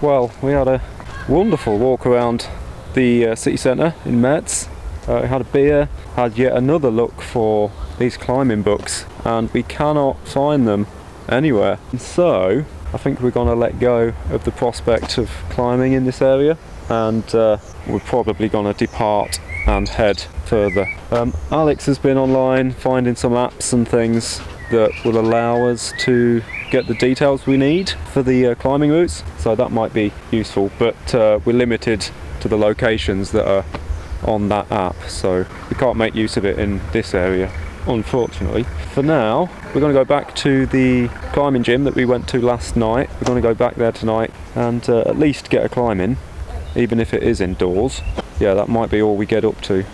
Well, we had a wonderful walk around the city centre in Metz. We had a beer, had yet another look for these climbing books, and we cannot find them anywhere. And so I think we're going to let go of the prospect of climbing in this area, and we're probably going to depart and head further. Alex has been online finding some apps and things that will allow us to get the details we need for the climbing routes, so that might be useful, but we're limited to the locations that are on that app, so we can't make use of it in this area, unfortunately. For now, we're going to go back to the climbing gym that we went to last night. We're going to go back there tonight and at least get a climb in, even if it is indoors. Yeah, that might be all we get up to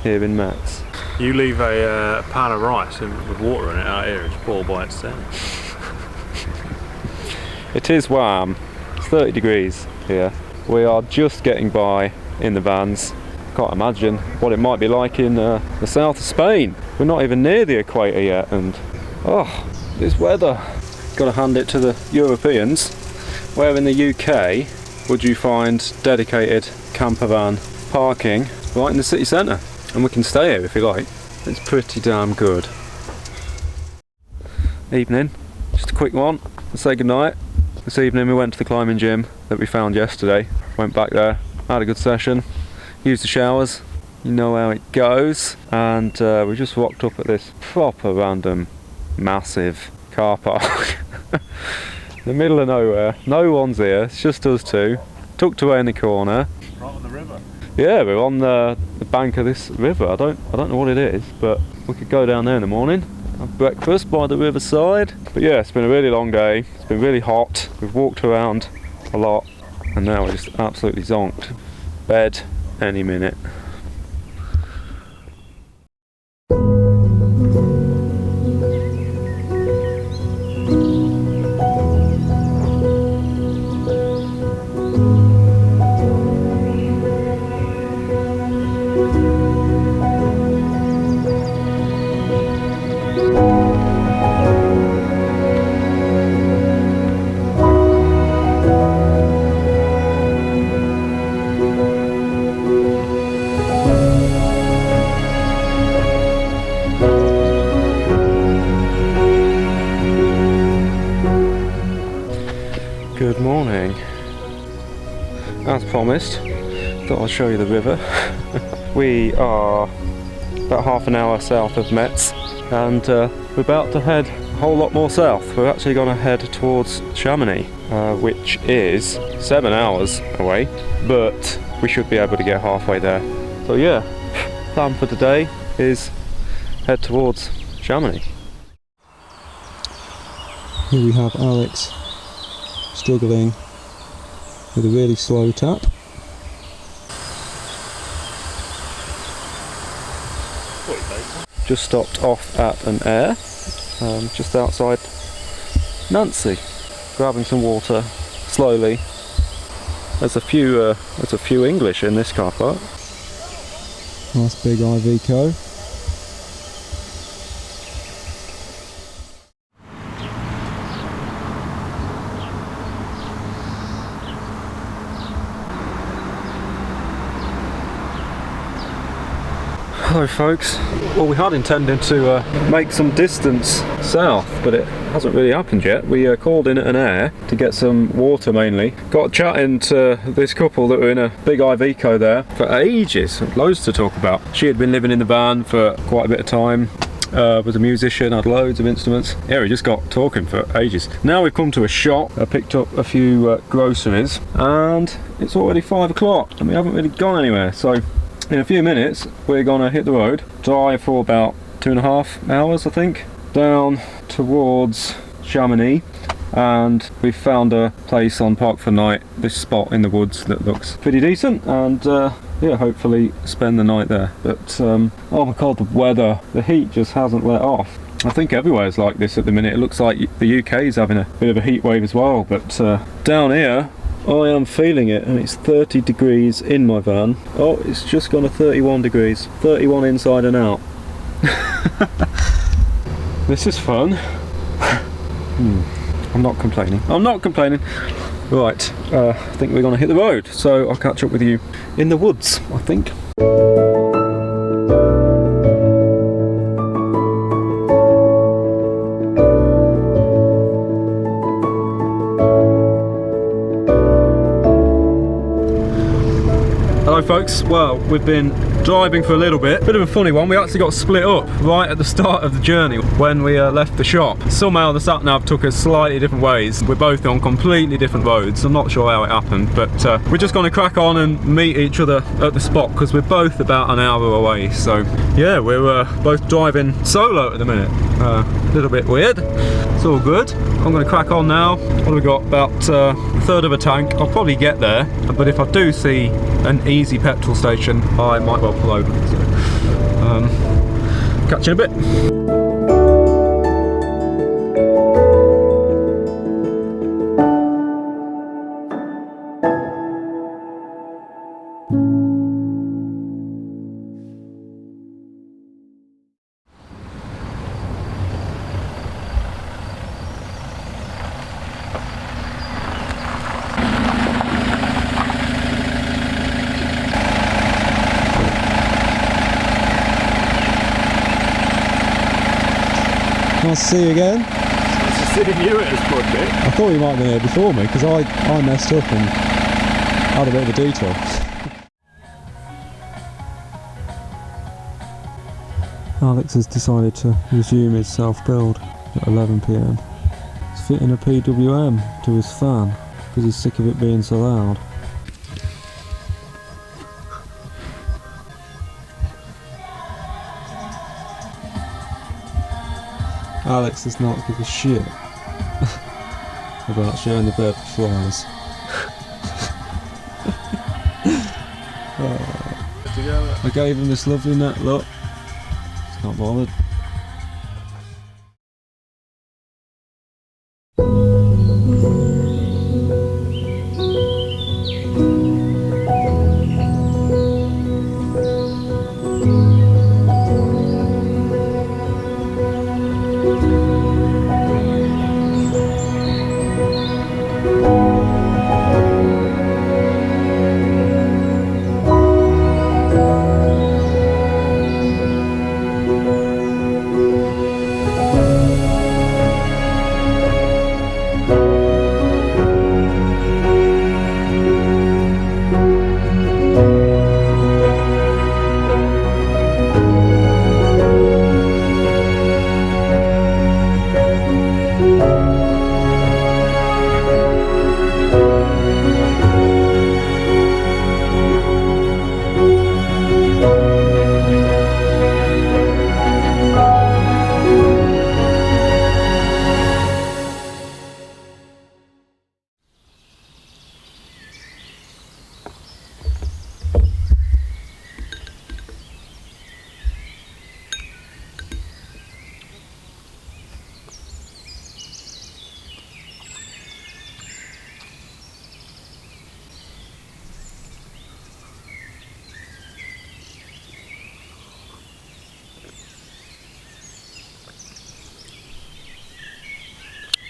here in Metz. You leave a pan of rice with water in it out here, it's boiled by itself. It is warm. It's 30 degrees here. We are just getting by in the vans. Can't imagine what it might be like in the south of Spain. We're not even near the equator yet, and this weather. Got to hand it to the Europeans. Where in the UK would you find dedicated camper van parking right in the city centre? And we can stay here if you like. It's pretty damn good. Evening, just a quick one. Let's say goodnight. This evening we went to the climbing gym that we found yesterday. Went back there, had a good session, used the showers, you know how it goes, and we just walked up at this proper random massive car park in the middle of nowhere. No one's here, it's just us two, tucked away in the corner. Right on the river. Yeah, we're on the bank of this river. I don't know what it is, but we could go down there in the morning, have breakfast by the riverside. But yeah, it's been a really long day, it's been really hot, we've walked around a lot, and now we're just absolutely zonked. Bed any minute. Good morning. As promised, thought I'd show you the river. We are about half an hour south of Metz, and we're about to head a whole lot more south. We're actually going to head towards Chamonix, which is 7 hours away, but we should be able to get halfway there. So yeah, plan for today is head towards Chamonix. Here we have Alex struggling with a really slow tap. Just stopped off at an air, just outside Nancy, grabbing some water slowly. There's a few English in this car park. Nice big Iveco. Hello folks. Well, we had intended to make some distance south, but it hasn't really happened yet. We called in at an air to get some water mainly. Got chatting to this couple that were in a big Iveco there for ages, loads to talk about. She had been living in the van for quite a bit of time, was a musician, had loads of instruments. Yeah, we just got talking for ages. Now we've come to a shop, picked up a few groceries, and it's already 5 o'clock and we haven't really gone anywhere. So in a few minutes we're gonna hit the road, drive for about 2.5 hours I think, down towards Chamonix, and we've found a place on Park for Night, this spot in the woods that looks pretty decent, and yeah, hopefully spend the night there. But oh my god, the weather, the heat just hasn't let off. I think everywhere's like this at the minute. It looks like the UK is having a bit of a heat wave as well, but down here I am feeling it, and it's 30 degrees in my van. Oh, it's just gone to 31 degrees. 31 inside and out. This is fun. I'm not complaining. I'm not complaining. Right, I think we're going to hit the road, so I'll catch up with you in the woods, I think. Hello folks, well, we've been driving for a little bit of a funny one. We actually got split up right at the start of the journey when we left the shop. Somehow the sat nav took us slightly different ways. We're both on completely different roads. I'm not sure how it happened, but we're just going to crack on and meet each other at the spot because we're both about an hour away. So yeah, we're both driving solo at the minute. A little bit weird. It's all good. I'm going to crack on now. What have we got? About a third of a tank. I'll probably get there, but if I do see an easy petrol station, I might well pull over. So, catch you in a bit. Nice to see you again. Nice to see you at this point, mate. I thought you might have been here before me because I messed up and had a bit of a detour. Alex has decided to resume his self-build at 11 PM. He's fitting a PWM to his fan because he's sick of it being so loud. Alex does not give a shit about showing the bed for flies. I gave him this lovely net look. He's not bothered.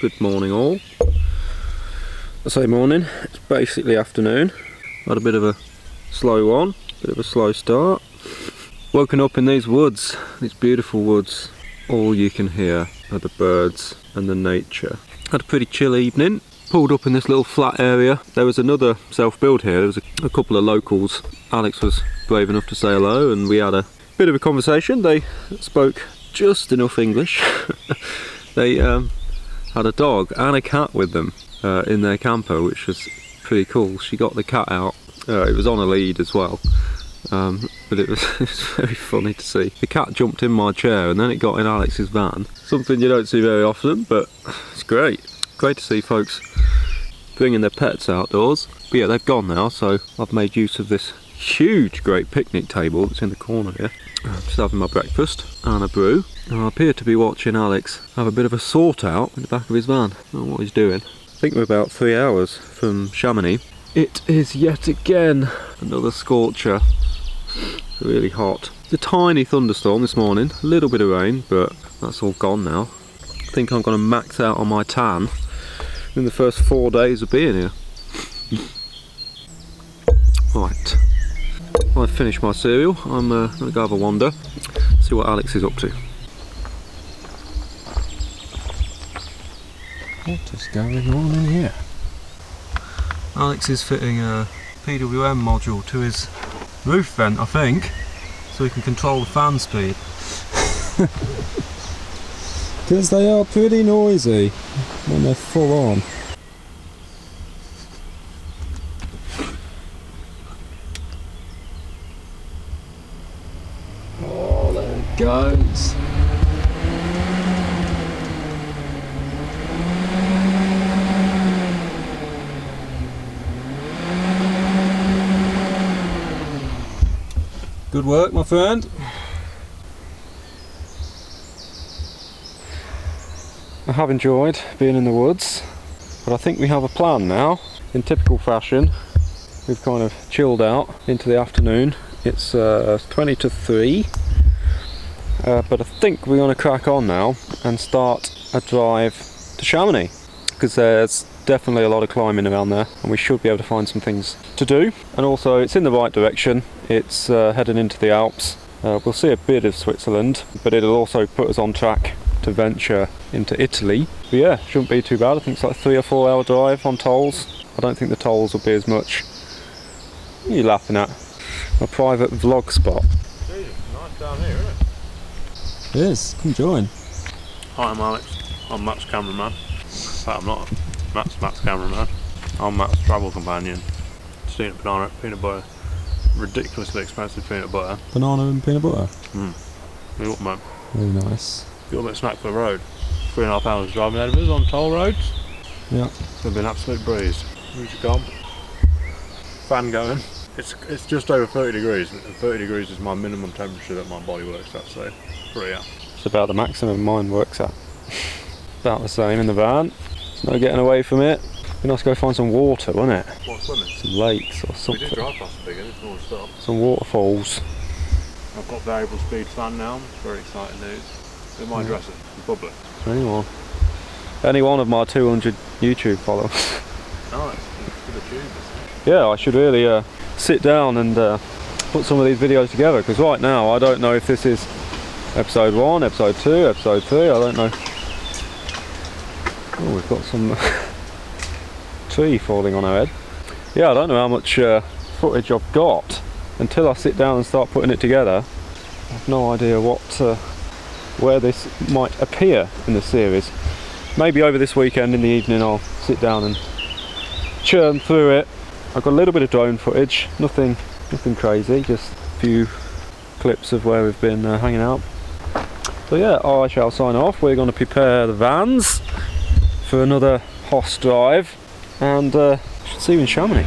Good morning all. I say morning, it's basically afternoon. Had a bit of a slow one, bit of a slow start. Woken up in these woods, these beautiful woods. All you can hear are the birds and the nature. Had a pretty chill evening. Pulled up in this little flat area. There was another self-build here. There was a couple of locals. Alex was brave enough to say hello and we had a bit of a conversation. They spoke just enough English. They had a dog and a cat with them in their camper, which was pretty cool. She got the cat out. It was on a lead as well, but it was very funny to see. The cat jumped in my chair and then it got in Alex's van. Something you don't see very often, but it's great. Great to see folks bringing their pets outdoors. But yeah, they've gone now, so I've made use of this huge, great picnic table that's in the corner here. I'm just having my breakfast and a brew. And I appear to be watching Alex have a bit of a sort out in the back of his van. I don't know what he's doing. I think we're about 3 hours from Chamonix. It is yet again another scorcher. It's really hot. It's a tiny thunderstorm this morning, a little bit of rain, but that's all gone now. I think I'm going to max out on my tan in the first 4 days of being here. Right, I've finished my cereal. I'm going to go have a wander, see what Alex is up to. What is going on in here? Alex is fitting a PWM module to his roof vent, I think, so he can control the fan speed. Because they are pretty noisy when they're full on. Oh, there it goes. Good work, my friend. I have enjoyed being in the woods, but I think we have a plan now. In typical fashion, we've kind of chilled out into the afternoon. It's 20 to 3, but I think we're going to crack on now and start a drive to Chamonix, because there's definitely a lot of climbing around there and we should be able to find some things to do. And also it's in the right direction. It's heading into the Alps. We'll see a bit of Switzerland, but it'll also put us on track to venture into Italy. But yeah, shouldn't be too bad. I think it's like a 3 or 4 hour drive on tolls. I don't think the tolls will be as much. What are you laughing at? A private vlog spot. Jesus, nice down here, isn't it? It is. Come join. Hi, I'm Alex. I'm Matt's cameraman. In fact, I'm not Matt's cameraman. I'm Matt's travel companion. Steamed banana, peanut butter. Ridiculously expensive peanut butter. Banana and peanut butter? The ultimate. Very nice. The ultimate snack for the road. 3.5 hours driving ahead of us on toll roads. Yeah. It's going to be an absolute breeze. Who's gone? Fan going. It's just over 30 degrees, and 30 degrees is my minimum temperature that my body works at, so pretty out. It's about the maximum mine works at. About the same in the van. There's no getting away from it. Be nice to go find some water, wouldn't it? What, swimming? Some lakes or something. We did drive past the big one, it's more stop. Some waterfalls. I've got variable speed fan now, it's very exciting news. Who am I addressing? The public. Any one of my 200 YouTube followers. Oh, it's for the tubers. Yeah, I should really sit down and put some of these videos together, because right now I don't know if this is episode 1, episode 2, episode 3, I don't know. Oh, we've got some tree falling on our head. Yeah, I don't know how much footage I've got until I sit down and start putting it together. I have no idea where this might appear in the series. Maybe over this weekend in the evening I'll sit down and churn through it. I've got a little bit of drone footage, nothing crazy, just a few clips of where we've been hanging out. So yeah, I shall sign off. We're going to prepare the vans for another Hoss drive, and should see you in Chamonix.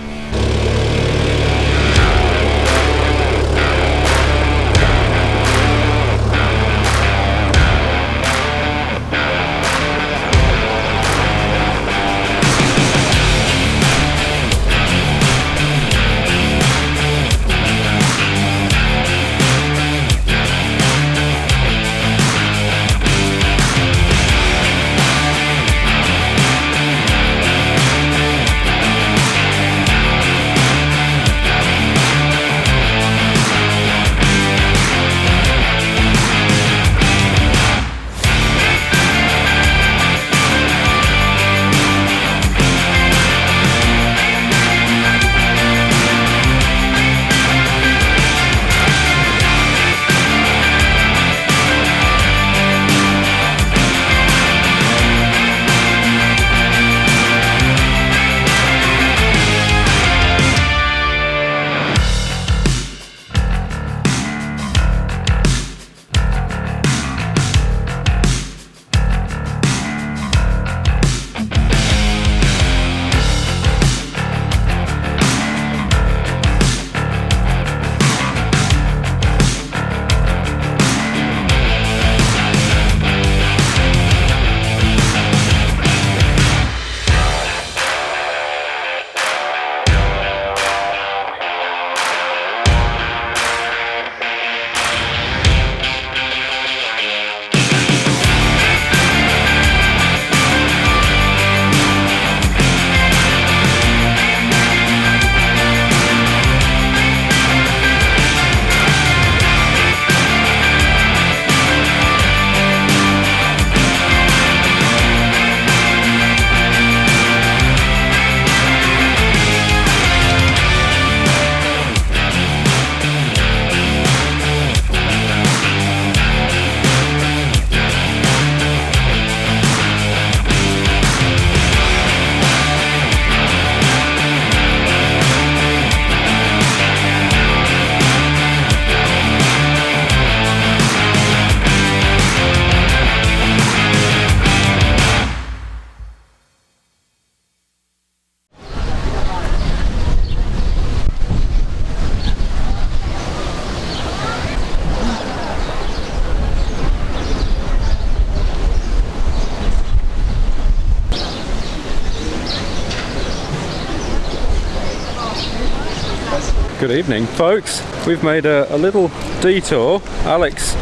Good evening, folks. We've made a little detour. Alex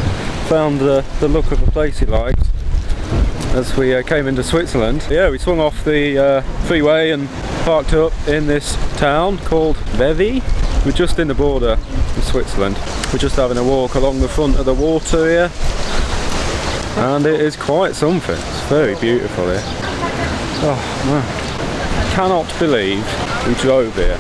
found the look of a place he liked as we came into Switzerland. Yeah, we swung off the freeway and parked up in this town called Vevey. We're just in the border of Switzerland. We're just having a walk along the front of the water here, and it is quite something. It's very beautiful here. Oh man, cannot believe we drove here.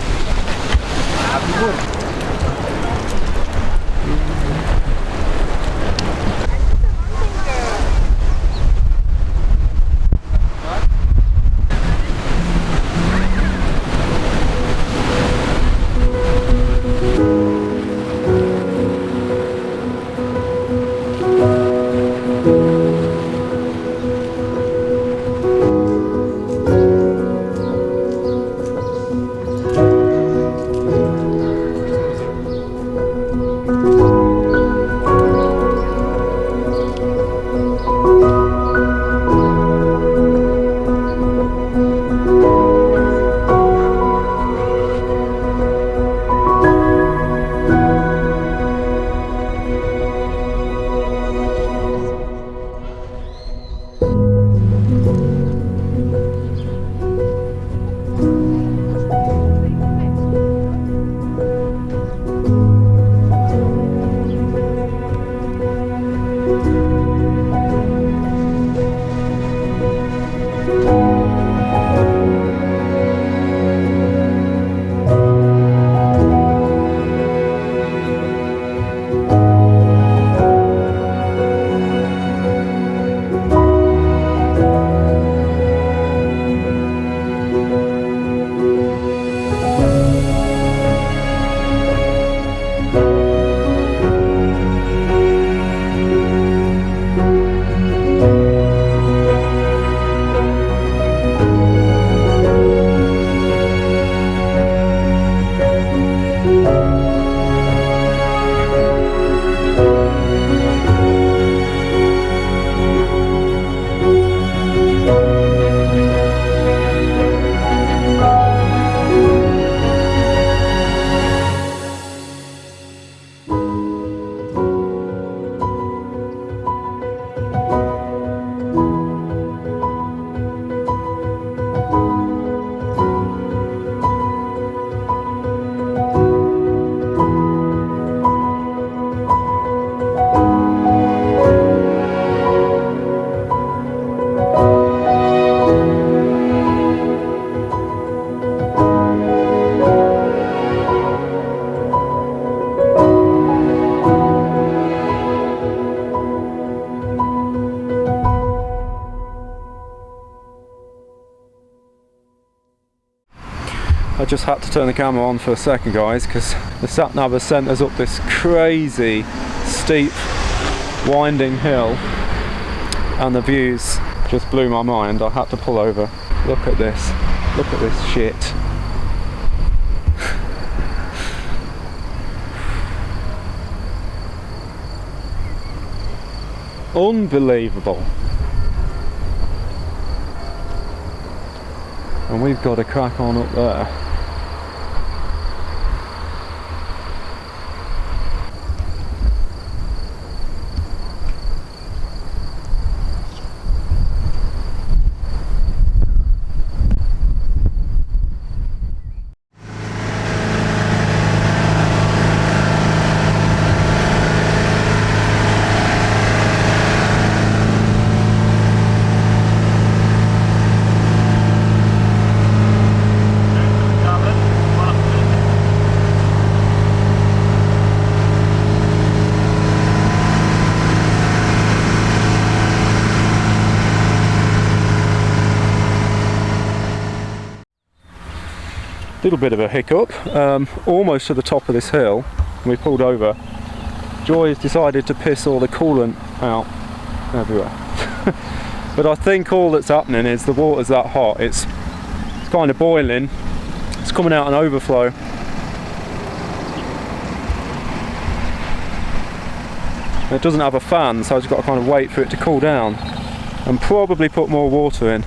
I just had to turn the camera on for a second, guys, because the sat nav has sent us up this crazy steep winding hill and the views just blew my mind. I had to pull over. Look at this shit. Unbelievable. And we've got to crack on up there. Little bit of a hiccup, almost to the top of this hill. We pulled over. Joy has decided to piss all the coolant out everywhere. But I think all that's happening is the water's that hot. It's kind of boiling. It's coming out an overflow. It doesn't have a fan, so I've just got to kind of wait for it to cool down and probably put more water in.